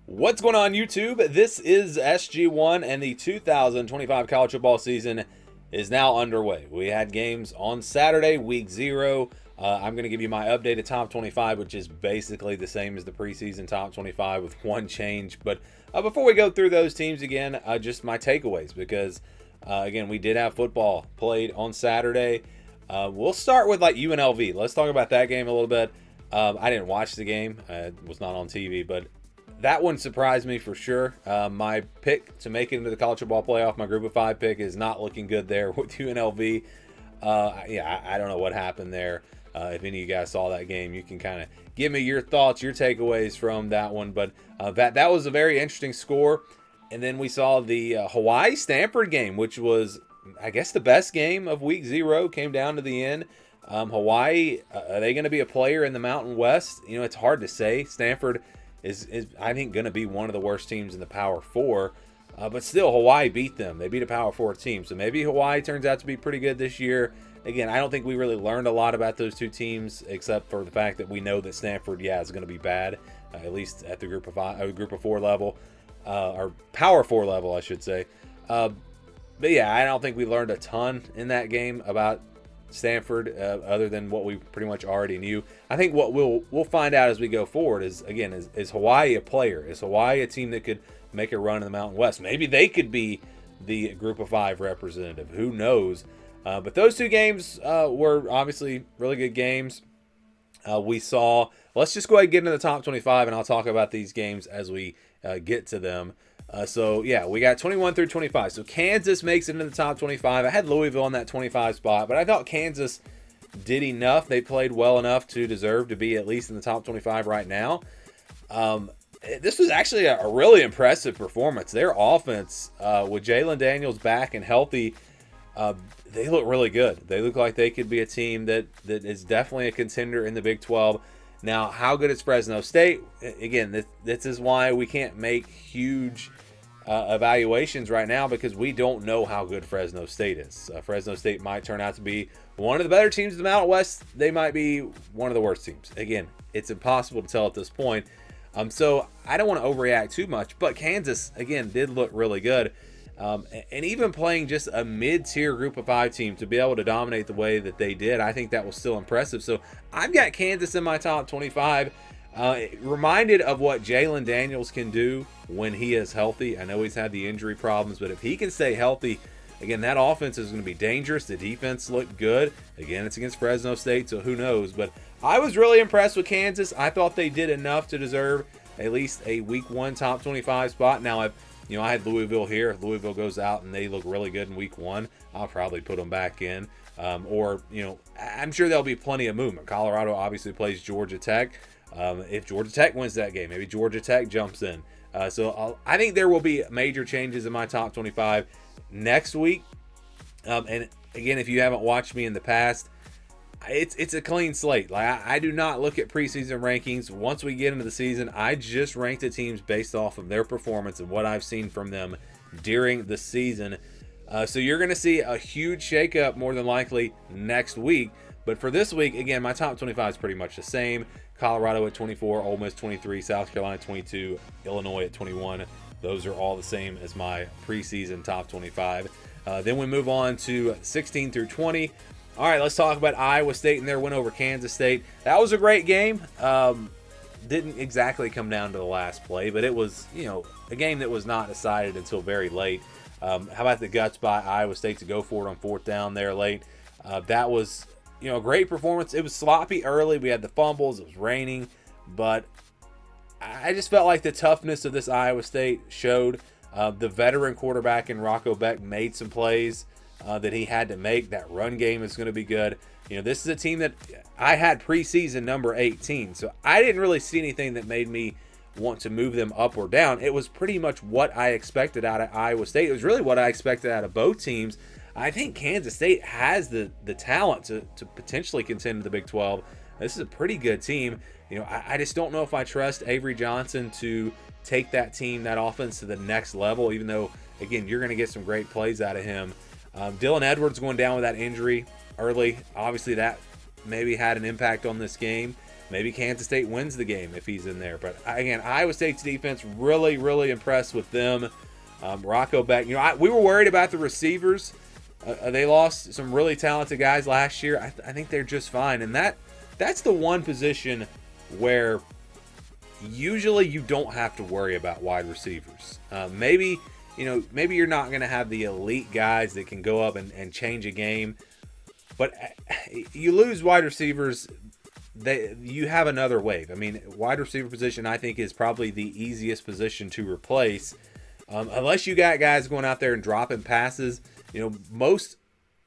What's going on, YouTube? This is SG1, and the 2025 college football season is now underway. We had games on Saturday, week 0. I'm going to give you my updated top 25, which is basically the same as the preseason top 25 with one change. But before we go through those teams again, just my takeaways, because again, we did have football played on Saturday. We'll start with like UNLV. Let's talk about that game a little bit. I didn't watch the game. It was not on TV, but that one surprised me for sure. My pick to make it into the college football playoff, my group of 5 pick, is not looking good there with UNLV. I don't know what happened there. If any of you guys saw that game, you can kind of give me your thoughts, your takeaways from that one. But that was a very interesting score. And then we saw the Hawaii-Stanford game, which was, I guess, the best game of week 0. Came down to the end. Hawaii, are they going to be a player in the Mountain West? You know, it's hard to say. Stanford is I think going to be one of the worst teams in the Power 4, but still Hawaii beat them. They beat a Power 4 team, so maybe Hawaii turns out to be pretty good this year. Again, I don't think we really learned a lot about those two teams, except for the fact that we know that Stanford, is going to be bad, at least at the group of 4 level, or Power 4 level, I should say. But yeah, I don't think we learned a ton in that game about Stanford, other than what we pretty much already knew. I think what we'll find out as we go forward is, again, is Hawaii a player? Is Hawaii a team that could make a run in the Mountain West? Maybe they could be the group of 5 representative. Who knows? But those two games were obviously really good games. We saw, let's just go ahead and get into the top 25, and I'll talk about these games as we get to them. So yeah, we got 21 through 25. So Kansas makes it into the top 25. I had Louisville in that 25 spot, but I thought Kansas did enough. They played well enough to deserve to be at least in the top 25 right now. This was actually a really impressive performance. Their offense, with Jalen Daniels back and healthy, they look really good. They look like they could be a team that is definitely a contender in the Big 12. Now, how good is Fresno State? Again, this is why we can't make huge evaluations right now, because we don't know how good Fresno State is. Fresno State might turn out to be one of the better teams in the Mountain West. They might be one of the worst teams. Again, it's impossible to tell at this point. So I don't want to overreact too much, but Kansas, again, did look really good. And even playing just a mid-tier group of 5 team to be able to dominate the way that they did, I think that was still impressive. So I've got Kansas in my top 25. Reminded of what Jalen Daniels can do when he is healthy. I know he's had the injury problems, but if he can stay healthy, again, that offense is going to be dangerous. The defense looked good. Again, it's against Fresno State, so who knows? But I was really impressed with Kansas. I thought they did enough to deserve at least a week 1 top 25 spot. Now, I had Louisville here. If Louisville goes out and they look really good in week 1, I'll probably put them back in. Or I'm sure there'll be plenty of movement. Colorado obviously plays Georgia Tech. If Georgia Tech wins that game, maybe Georgia Tech jumps in. So I think there will be major changes in my top 25 next week. And again, if you haven't watched me in the past, it's a clean slate. Like I do not look at preseason rankings. Once we get into the season, I just rank the teams based off of their performance and what I've seen from them during the season. So you're going to see a huge shakeup more than likely next week. But for this week, again, my top 25 is pretty much the same. Colorado at 24, Ole Miss 23, South Carolina 22, Illinois at 21. Those are all the same as my preseason top 25. Then we move on to 16 through 20. All right, let's talk about Iowa State and their win over Kansas State. That was a great game. Didn't exactly come down to the last play, but it was, a game that was not decided until very late. How about the guts by Iowa State to go for it on 4th down there late? That was, a great performance. It was sloppy early. We had the fumbles. It was raining, but I just felt like the toughness of this Iowa State showed. The veteran quarterback in Rocco Beck made some plays that he had to make. That run game is going to be good. This is a team that I had preseason number 18, so I didn't really see anything that made me want to move them up or down. It was pretty much what I expected out of Iowa State. It was really what I expected out of both teams. I think Kansas State has the talent to potentially contend in the Big 12. This is a pretty good team. I just don't know if I trust Avery Johnson to take that team, that offense, to the next level, even though, again, you're going to get some great plays out of him. Dylan Edwards going down with that injury early. Obviously, that maybe had an impact on this game. Maybe Kansas State wins the game if he's in there. But again, Iowa State's defense, really, really impressed with them. Rocco Beck, we were worried about the receivers. They lost some really talented guys last year. I think they're just fine. And that's the one position where usually you don't have to worry about wide receivers. Maybe you're not going to have the elite guys that can go up and change a game. But you lose wide receivers, you have another wave. I mean, wide receiver position, I think, is probably the easiest position to replace. Unless you got guys going out there and dropping passes, most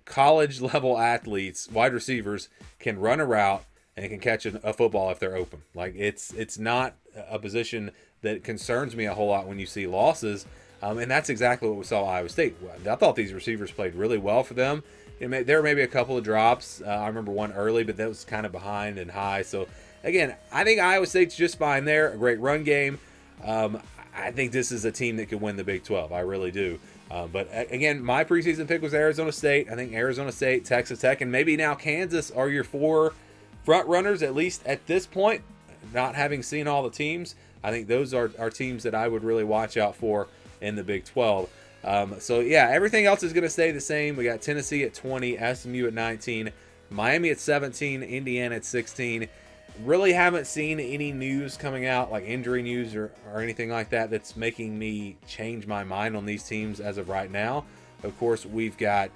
college level athletes, wide receivers, can run a route and can catch a football if they're open. Like it's not a position that concerns me a whole lot when you see losses. And that's exactly what we saw at Iowa State. I thought these receivers played really well for them. There were maybe a couple of drops. I remember one early, but that was kind of behind and high. So, again, I think Iowa State's just fine there. A great run game. I think this is a team that could win the Big 12. I really do. But, again, my preseason pick was Arizona State. I think Arizona State, Texas Tech, and maybe now Kansas are your 4 front runners, at least at this point, not having seen all the teams. I think those are teams that I would really watch out for in the Big 12. So, yeah, everything else is going to stay the same. We got Tennessee at 20, SMU at 19, Miami at 17, Indiana at 16. Really haven't seen any news coming out, like injury news or anything like that, that's making me change my mind on these teams as of right now. Of course, we've got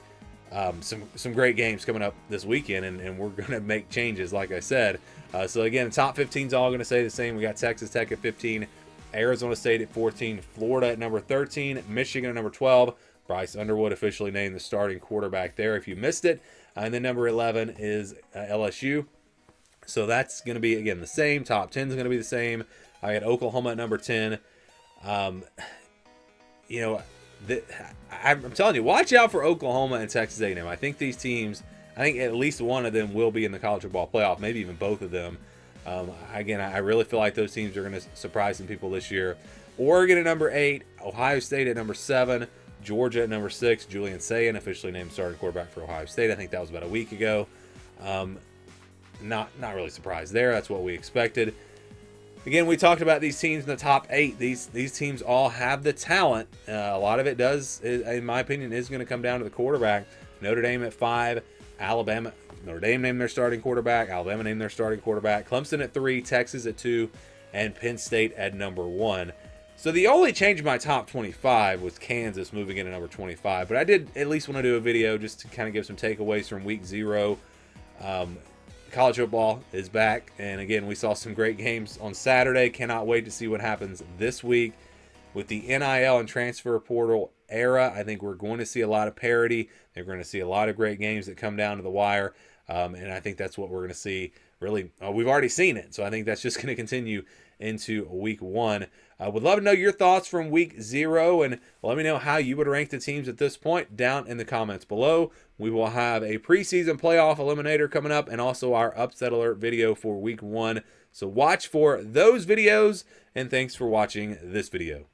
some great games coming up this weekend, and we're going to make changes, like I said. So, again, the top 15 is all going to stay the same. We got Texas Tech at 15, Arizona State at 14, Florida at number 13, Michigan at number 12. Bryce Underwood officially named the starting quarterback there if you missed it. And then number 11 is LSU. So that's going to be, again, the same. Top 10 is going to be the same. I got Oklahoma at number 10. I'm telling you, watch out for Oklahoma and Texas A&M. I think these teams, I think at least one of them will be in the college football playoff, maybe even both of them. Again, I really feel like those teams are going to surprise some people this year. Oregon at number 8, Ohio State at number 7, Georgia at number 6. Julian Sayin officially named starting quarterback for Ohio State. I think that was about a week ago. Not really surprised there. That's what we expected. Again, we talked about these teams in the top 8. These teams all have the talent. A lot of it does, in my opinion, is going to come down to the quarterback. Notre Dame at 5, Alabama. Notre Dame named their starting quarterback. Alabama named their starting quarterback. Clemson at 3, Texas at 2, and Penn State at number 1. So the only change in my top 25 was Kansas moving in at number 25. But I did at least want to do a video just to kind of give some takeaways from week 0. College football is back. And again, we saw some great games on Saturday. Cannot wait to see what happens this week. With the NIL and transfer portal era, I think we're going to see a lot of parity. They're going to see a lot of great games that come down to the wire. And I think that's what we're going to see. Really, we've already seen it. So I think that's just going to continue into week 1. Would love to know your thoughts from week 0, and let me know how you would rank the teams at this point down in the comments below. We will have a preseason playoff eliminator coming up, and also our upset alert video for week 1. So watch for those videos, and thanks for watching this video.